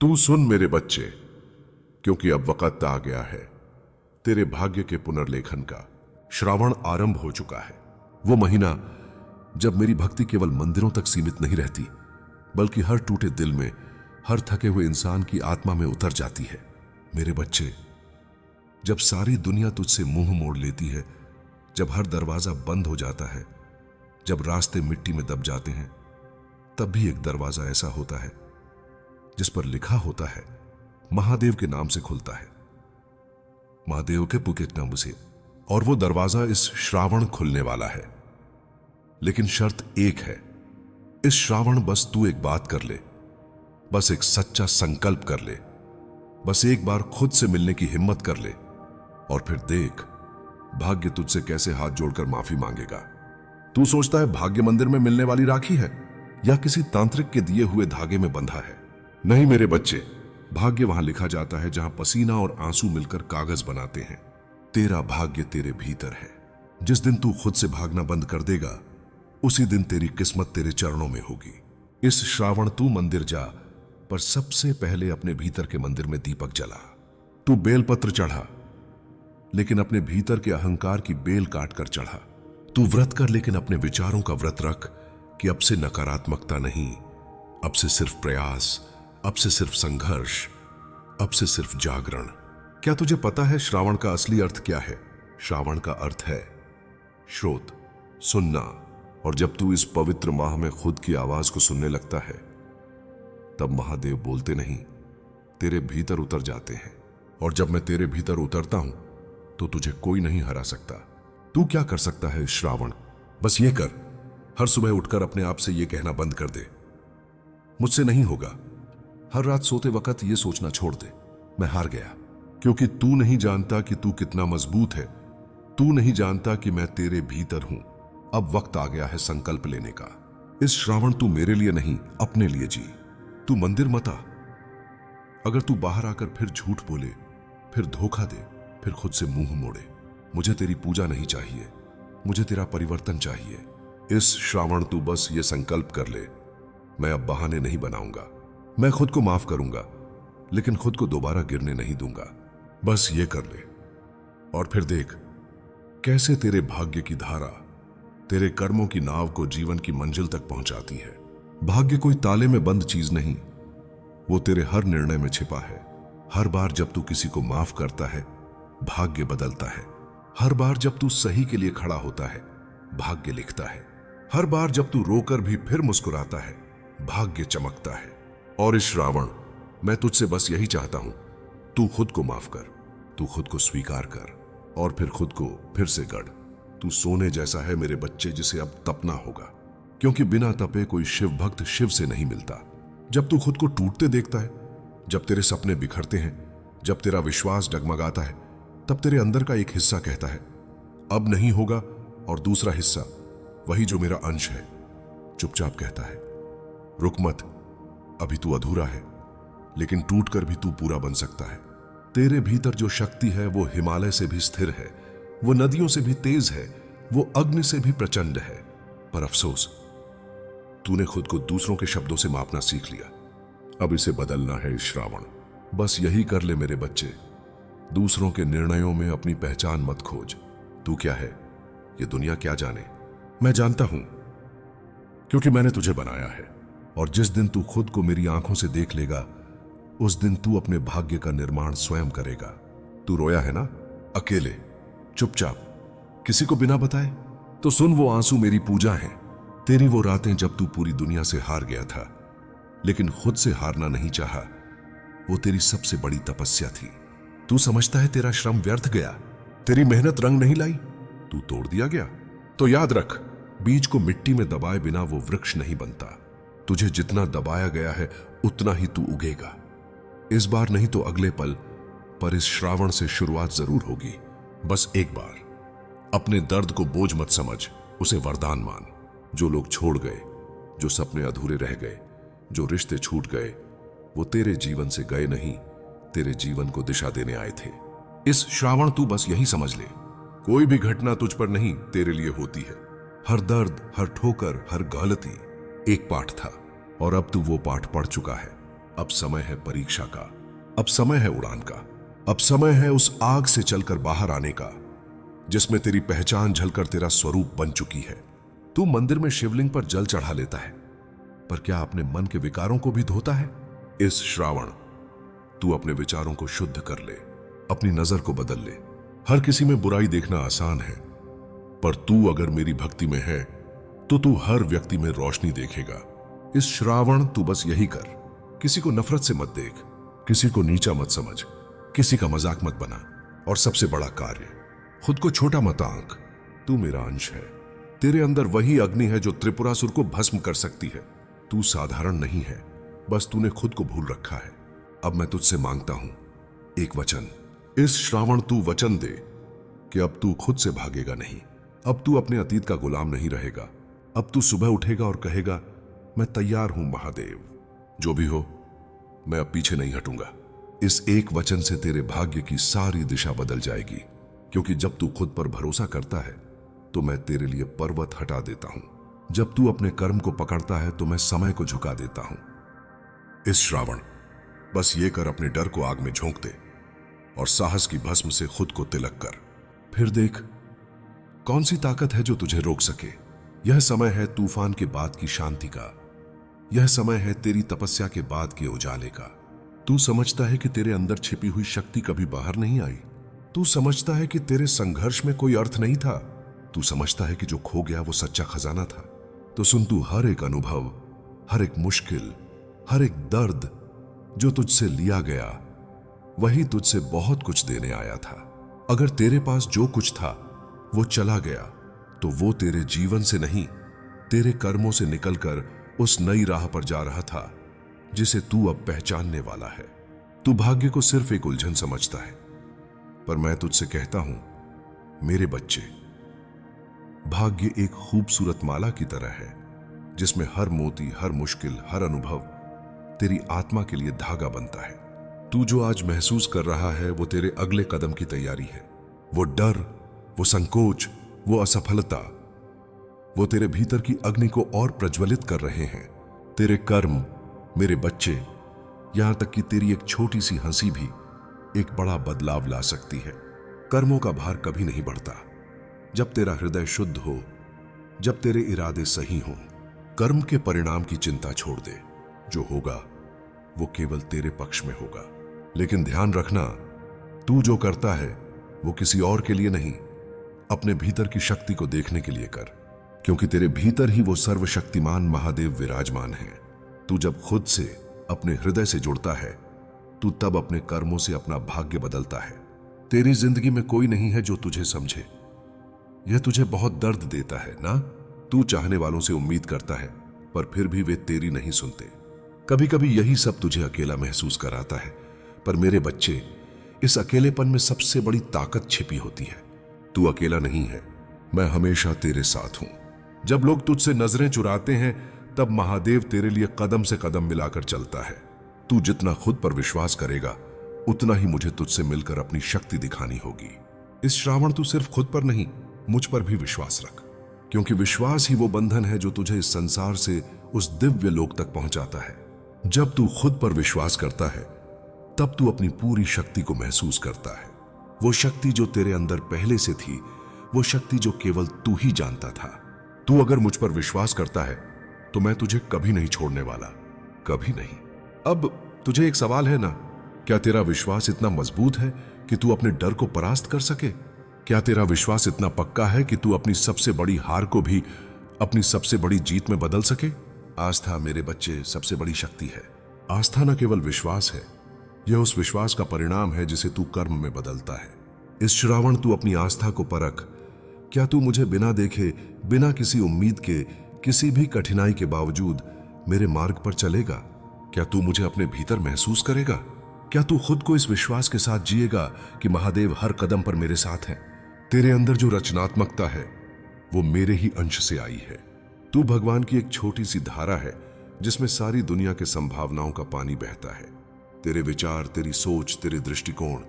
तू सुन मेरे बच्चे, क्योंकि अब वक्त आ गया है तेरे भाग्य के पुनर्लेखन का। श्रावण आरंभ हो चुका है, वो महीना जब मेरी भक्ति केवल मंदिरों तक सीमित नहीं रहती, बल्कि हर टूटे दिल में, हर थके हुए इंसान की आत्मा में उतर जाती है। मेरे बच्चे, जब सारी दुनिया तुझसे मुंह मोड़ लेती है, जब हर दरवाजा बंद हो जाता है, जब रास्ते मिट्टी में दब जाते हैं, तब भी एक दरवाजा ऐसा होता है जिस पर लिखा होता है महादेव के नाम से खुलता है, महादेव के पुकेट नाम से। और वो दरवाजा इस श्रावण खुलने वाला है। लेकिन शर्त एक है, इस श्रावण बस तू एक बात कर ले, बस एक सच्चा संकल्प कर ले, बस एक बार खुद से मिलने की हिम्मत कर ले, और फिर देख भाग्य तुझसे कैसे हाथ जोड़कर माफी मांगेगा। तू सोचता है भाग्य मंदिर में मिलने वाली राखी है या किसी तांत्रिक के दिए हुए धागे में बंधा है। नहीं मेरे बच्चे, भाग्य वहां लिखा जाता है जहां पसीना और आंसू मिलकर कागज बनाते हैं। तेरा भाग्य तेरे भीतर है। जिस दिन तू खुद से भागना बंद कर देगा, उसी दिन तेरी किस्मत तेरे चरणों में होगी। इस श्रावण तू मंदिर जा, पर सबसे पहले अपने भीतर के मंदिर में दीपक जला। तू बेलपत्र चढ़ा, लेकिन अपने भीतर के अहंकार की बेल काट कर चढ़ा। तू व्रत कर, लेकिन अपने विचारों का व्रत रख कि अब से नकारात्मकता नहीं, अब से सिर्फ प्रयास, अब से सिर्फ संघर्ष, अब से सिर्फ जागरण। क्या तुझे पता है श्रावण का असली अर्थ क्या है? श्रावण का अर्थ है श्रोत, सुनना। और जब तू इस पवित्र माह में खुद की आवाज को सुनने लगता है, तब महादेव बोलते नहीं, तेरे भीतर उतर जाते हैं। और जब मैं तेरे भीतर उतरता हूं, तो तुझे कोई नहीं हरा सकता। तू क्या कर सकता है इस श्रावण? बस ये कर, हर सुबह उठकर अपने आप से ये कहना बंद कर दे, मुझसे नहीं होगा। हर रात सोते वक्त ये सोचना छोड़ दे, मैं हार गया। क्योंकि तू नहीं जानता कि तू कितना मजबूत है। तू नहीं जानता कि मैं तेरे भीतर हूं। अब वक्त आ गया है संकल्प लेने का। इस श्रावण तू मेरे लिए नहीं, अपने लिए जी। तू मंदिर मत आ। अगर तू बाहर आकर फिर झूठ बोले, फिर धोखा दे, फिर खुद से मुंह मोड़े, मुझे तेरी पूजा नहीं चाहिए, मुझे तेरा परिवर्तन चाहिए। इस श्रावण तू बस ये संकल्प कर ले, मैं अब बहाने नहीं बनाऊंगा। मैं खुद को माफ करूंगा, लेकिन खुद को दोबारा गिरने नहीं दूंगा। बस ये कर ले, और फिर देख कैसे तेरे भाग्य की धारा तेरे कर्मों की नाव को जीवन की मंजिल तक पहुंचाती है। भाग्य कोई ताले में बंद चीज नहीं, वो तेरे हर निर्णय में छिपा है। हर बार जब तू किसी को माफ करता है, भाग्य बदलता है। हर बार जब तू सही के लिए खड़ा होता है, भाग्य लिखता है। हर बार जब तू रोकर भी फिर मुस्कुराता है, भाग्य चमकता है। और इस श्रावण मैं तुझसे बस यही चाहता हूं, तू खुद को माफ कर, तू खुद को स्वीकार कर, और फिर खुद को फिर से गढ़। तू सोने जैसा है मेरे बच्चे, जिसे अब तपना होगा, क्योंकि बिना तपे कोई शिव भक्त शिव से नहीं मिलता। जब तू खुद को टूटते देखता है, जब तेरे सपने बिखरते हैं, जब तेरा विश्वास डगमगाता है, तब तेरे अंदर का एक हिस्सा कहता है अब नहीं होगा, और दूसरा हिस्सा, वही जो मेरा अंश है, चुपचाप कहता है रुक मत, अभी तू अधूरा है, लेकिन टूटकर भी तू पूरा बन सकता है। तेरे भीतर जो शक्ति है वो हिमालय से भी स्थिर है, वो नदियों से भी तेज है, वो अग्नि से भी प्रचंड है। पर अफसोस, तूने खुद को दूसरों के शब्दों से मापना सीख लिया। अब इसे बदलना है इस श्रावण। बस यही कर ले मेरे बच्चे, दूसरों के निर्णयों में अपनी पहचान मत खोज। तू क्या है ये दुनिया क्या जाने, मैं जानता हूं, क्योंकि मैंने तुझे बनाया है। और जिस दिन तू खुद को मेरी आंखों से देख लेगा, उस दिन तू अपने भाग्य का निर्माण स्वयं करेगा। तू रोया है ना, अकेले, चुपचाप, किसी को बिना बताए? तो सुन, वो आंसू मेरी पूजा है। तेरी वो रातें जब तू पूरी दुनिया से हार गया था, लेकिन खुद से हारना नहीं चाहा, वो तेरी सबसे बड़ी तपस्या थी। तू समझता है तेरा श्रम व्यर्थ गया, तेरी मेहनत रंग नहीं लाई, तू तोड़ दिया गया। तो याद रख, बीज को मिट्टी में दबाए बिना वो वृक्ष नहीं बनता। तुझे जितना दबाया गया है, उतना ही तू उगेगा। इस बार नहीं तो अगले पल, पर इस श्रावण से शुरुआत जरूर होगी। बस एक बार अपने दर्द को बोझ मत समझ, उसे वरदान मान। जो लोग छोड़ गए, जो सपने अधूरे रह गए, जो रिश्ते छूट गए, वो तेरे जीवन से गए नहीं, तेरे जीवन को दिशा देने आए थे। इस श्रावण तू बस यही समझ ले, कोई भी घटना तुझ पर नहीं, तेरे लिए होती है। हर दर्द, हर ठोकर, हर गलती एक पाठ था, और अब तू वो पाठ पढ़ चुका है। अब समय है परीक्षा का, अब समय है उड़ान का, अब समय है उस आग से चलकर बाहर आने का जिसमें तेरी पहचान झलकर तेरा स्वरूप बन चुकी है। तू मंदिर में शिवलिंग पर जल चढ़ा लेता है, पर क्या अपने मन के विकारों को भी धोता है? इस श्रावण तू अपने विचारों को शुद्ध कर ले, अपनी नजर को बदल ले। हर किसी में बुराई देखना आसान है, पर तू अगर मेरी भक्ति में है तो तू हर व्यक्ति में रोशनी देखेगा। इस श्रावण तू बस यही कर, किसी को नफरत से मत देख, किसी को नीचा मत समझ, किसी का मजाक मत बना, और सबसे बड़ा कार्य, खुद को छोटा मत आंक। तू मेरा अंश है, तेरे अंदर वही अग्नि है जो त्रिपुरासुर को भस्म कर सकती है। तू साधारण नहीं है, बस तूने खुद को भूल रखा है। अब मैं तुझसे मांगता हूं एक वचन। इस श्रावण तू वचन दे कि अब तू खुद से भागेगा नहीं, अब तू अपने अतीत का गुलाम नहीं रहेगा। अब तू सुबह उठेगा और कहेगा, मैं तैयार हूं महादेव, जो भी हो मैं अब पीछे नहीं हटूंगा। इस एक वचन से तेरे भाग्य की सारी दिशा बदल जाएगी, क्योंकि जब तू खुद पर भरोसा करता है तो मैं तेरे लिए पर्वत हटा देता हूं। जब तू अपने कर्म को पकड़ता है तो मैं समय को झुका देता हूं। इस श्रावण बस ये कर, अपने डर को आग में झोंक दे और साहस की भस्म से खुद को तिलक कर। फिर देख कौन सी ताकत है जो तुझे रोक सके। यह समय है तूफान के बाद की शांति का, यह समय है तेरी तपस्या के बाद के उजाले का। तू समझता है कि तेरे अंदर छिपी हुई शक्ति कभी बाहर नहीं आई। तू समझता है कि तेरे संघर्ष में कोई अर्थ नहीं था। तू समझता है कि जो खो गया वो सच्चा खजाना था। तो सुन, तू हर एक अनुभव, हर एक मुश्किल, हर एक दर्द जो तुझसे लिया गया, वही तुझसे बहुत कुछ देने आया था। अगर तेरे पास जो कुछ था वो चला गया तो वो तेरे जीवन से नहीं, तेरे कर्मों से निकलकर उस नई राह पर जा रहा था जिसे तू अब पहचानने वाला है। तू भाग्य को सिर्फ एक उलझन समझता है, पर मैं तुझसे कहता हूं मेरे बच्चे, भाग्य एक खूबसूरत माला की तरह है जिसमें हर मोती, हर मुश्किल, हर अनुभव तेरी आत्मा के लिए धागा बनता है। तू जो आज महसूस कर रहा है वो तेरे अगले कदम की तैयारी है। वो डर, वो संकोच, वो असफलता, वो तेरे भीतर की अग्नि को और प्रज्वलित कर रहे हैं। तेरे कर्म मेरे बच्चे, यहां तक कि तेरी एक छोटी सी हंसी भी एक बड़ा बदलाव ला सकती है। कर्मों का भार कभी नहीं बढ़ता जब तेरा हृदय शुद्ध हो, जब तेरे इरादे सही हों। कर्म के परिणाम की चिंता छोड़ दे, जो होगा वो केवल तेरे पक्ष में होगा। लेकिन ध्यान रखना, तू जो करता है वो किसी और के लिए नहीं, अपने भीतर की शक्ति को देखने के लिए कर, क्योंकि तेरे भीतर ही वो सर्वशक्तिमान महादेव विराजमान है। तू जब खुद से, अपने हृदय से जुड़ता है, तू तब अपने कर्मों से अपना भाग्य बदलता है। तेरी जिंदगी में कोई नहीं है जो तुझे समझे। यह तुझे बहुत दर्द देता है ना? तू चाहने वालों से उम्मीद करता है, पर फिर भी वे तेरी नहीं सुनते। कभी कभी यही सब तुझे अकेला महसूस कराता है, पर मेरे बच्चे, इस अकेलेपन में सबसे बड़ी ताकत छिपी होती है। तू अकेला नहीं है, मैं हमेशा तेरे साथ हूं। जब लोग तुझसे नजरें चुराते हैं तब महादेव तेरे लिए कदम से कदम मिलाकर चलता है। तू जितना खुद पर विश्वास करेगा उतना ही मुझे तुझसे मिलकर अपनी शक्ति दिखानी होगी। इस श्रावण तू सिर्फ खुद पर नहीं, मुझ पर भी विश्वास रख, क्योंकि विश्वास ही वो बंधन है जो तुझे इस संसार से उस दिव्य लोक तक पहुंचाता है। जब तू खुद पर विश्वास करता है तब तू अपनी पूरी शक्ति को महसूस करता है। वो शक्ति जो तेरे अंदर पहले से थी, वो शक्ति जो केवल तू ही जानता था। तू अगर मुझ पर विश्वास करता है तो मैं तुझे कभी नहीं छोड़ने वाला, कभी नहीं। अब तुझे एक सवाल है ना, क्या तेरा विश्वास इतना मजबूत है कि तू अपने डर को परास्त कर सके? क्या तेरा विश्वास इतना पक्का है कि तू अपनी सबसे बड़ी हार को भी अपनी सबसे बड़ी जीत में बदल सके? आस्था मेरे बच्चे सबसे बड़ी शक्ति है। आस्था न केवल विश्वास है, यह उस विश्वास का परिणाम है जिसे तू कर्म में बदलता है। इस श्रावण तू अपनी आस्था को परख। क्या तू मुझे बिना देखे, बिना किसी उम्मीद के, किसी भी कठिनाई के बावजूद मेरे मार्ग पर चलेगा? क्या तू मुझे अपने भीतर महसूस करेगा? क्या तू खुद को इस विश्वास के साथ जिएगा कि महादेव हर कदम पर मेरे साथ हैं? तेरे अंदर जो रचनात्मकता है वो मेरे ही अंश से आई है। तू भगवान की एक छोटी सी धारा है जिसमें सारी दुनिया के संभावनाओं का पानी बहता है। तेरे विचार, तेरी सोच, तेरे दृष्टिकोण,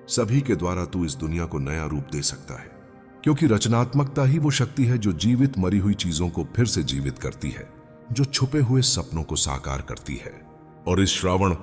सभी के द्वारा तू इस दुनिया को नया रूप दे सकता है, क्योंकि रचनात्मकता ही वो शक्ति है जो जीवित मरी हुई चीजों को फिर से जीवित करती है, जो छुपे हुए सपनों को साकार करती है। और इस श्रावण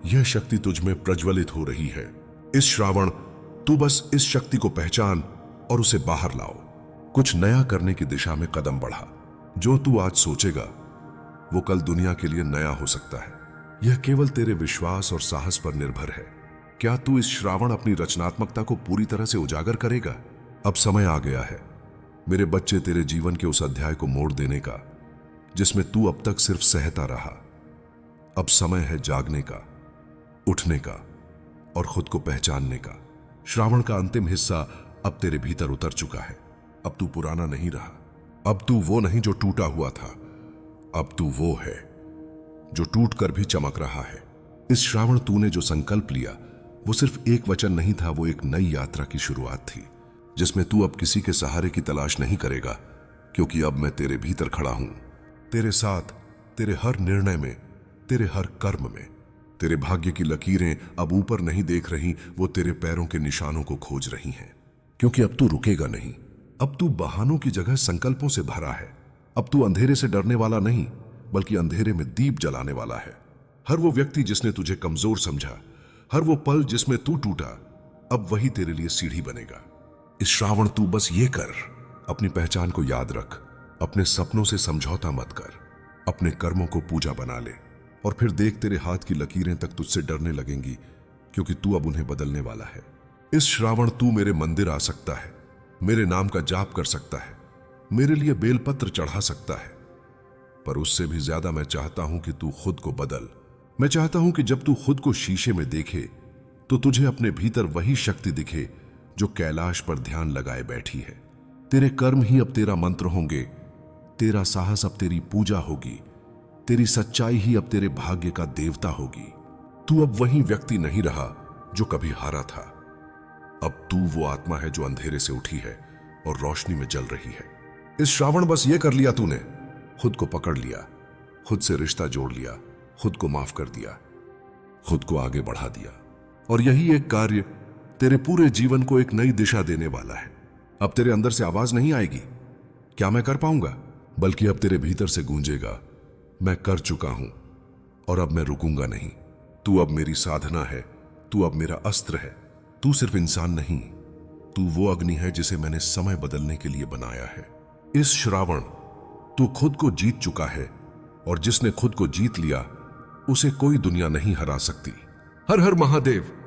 यह शक्ति तुझ में प्रज्वलित हो रही है। इस श्रावण तू बस इस शक्ति को पहचान और उसे बाहर लाओ। कुछ नया करने की दिशा में कदम बढ़ा। जो तू आज सोचेगा वो कल दुनिया के लिए नया हो सकता है। यह केवल तेरे विश्वास और साहस पर निर्भर है। क्या तू इस श्रावण अपनी रचनात्मकता को पूरी तरह से उजागर करेगा? अब समय आ गया है मेरे बच्चे, तेरे जीवन के उस अध्याय को मोड़ देने का जिसमें तू अब तक सिर्फ सहता रहा। अब समय है जागने का, उठने का और खुद को पहचानने का। श्रावण का अंतिम हिस्सा अब तेरे भीतर उतर चुका है। अब तू पुराना नहीं रहा। अब तू वो नहीं जो टूटा हुआ था। अब तू वो है जो टूट कर भी चमक रहा है। इस श्रावण तूने जो संकल्प लिया वो सिर्फ एक वचन नहीं था, वो एक नई यात्रा की शुरुआत थी जिसमें तू अब किसी के सहारे की तलाश नहीं करेगा, क्योंकि अब मैं तेरे भीतर खड़ा हूं, तेरे साथ, तेरे हर निर्णय में, तेरे हर कर्म में। तेरे भाग्य की लकीरें अब ऊपर नहीं देख रही, वो तेरे पैरों के निशानों को खोज रही हैं। क्योंकि अब तू रुकेगा नहीं। अब तू बहानों की जगह संकल्पों से भरा है। अब तू अंधेरे से डरने वाला नहीं, बल्कि अंधेरे में दीप जलाने वाला है। हर वो व्यक्ति जिसने तुझे कमजोर समझा, हर वो पल जिसमें तू टूटा, अब वही तेरे लिए सीढ़ी बनेगा। इस श्रावण तू बस ये कर, अपनी पहचान को याद रख, अपने सपनों से समझौता मत कर, अपने कर्मों को पूजा बना ले और फिर देख तेरे हाथ की लकीरें तक तुझसे डरने लगेंगी, क्योंकि तू अब उन्हें बदलने वाला है। इस श्रावण तू मेरे मंदिर आ सकता है, मेरे नाम का जाप कर सकता है, मेरे लिए बेलपत्र चढ़ा सकता है, पर उससे भी ज्यादा मैं चाहता हूं कि तू खुद को बदल। मैं चाहता हूं कि जब तू खुद को शीशे में देखे तो तुझे अपने भीतर वही शक्ति दिखे जो कैलाश पर ध्यान लगाए बैठी है। तेरे कर्म ही अब तेरा मंत्र होंगे, तेरा साहस अब तेरी पूजा होगी, तेरी सच्चाई ही अब तेरे भाग्य का देवता होगी। तू अब वही व्यक्ति नहीं रहा जो कभी हारा था। अब तू वो आत्मा है जो अंधेरे से उठी है और रोशनी में जल रही है। इस श्रावण बस ये कर लिया तूने, खुद को पकड़ लिया, खुद से रिश्ता जोड़ लिया, खुद को माफ कर दिया, खुद को आगे बढ़ा दिया। और यही एक कार्य तेरे पूरे जीवन को एक नई दिशा देने वाला है। अब तेरे अंदर से आवाज नहीं आएगी क्या मैं कर पाऊंगा, बल्कि अब तेरे भीतर से गूंजेगा, मैं कर चुका हूं और अब मैं रुकूंगा नहीं। तू अब मेरी साधना है, तू अब मेरा अस्त्र है। तू सिर्फ इंसान नहीं, तू वो अग्नि है जिसे मैंने समय बदलने के लिए बनाया है। इस श्रावण तू खुद को जीत चुका है और जिसने खुद को जीत लिया उसे कोई दुनिया नहीं हरा सकती। हर हर महादेव।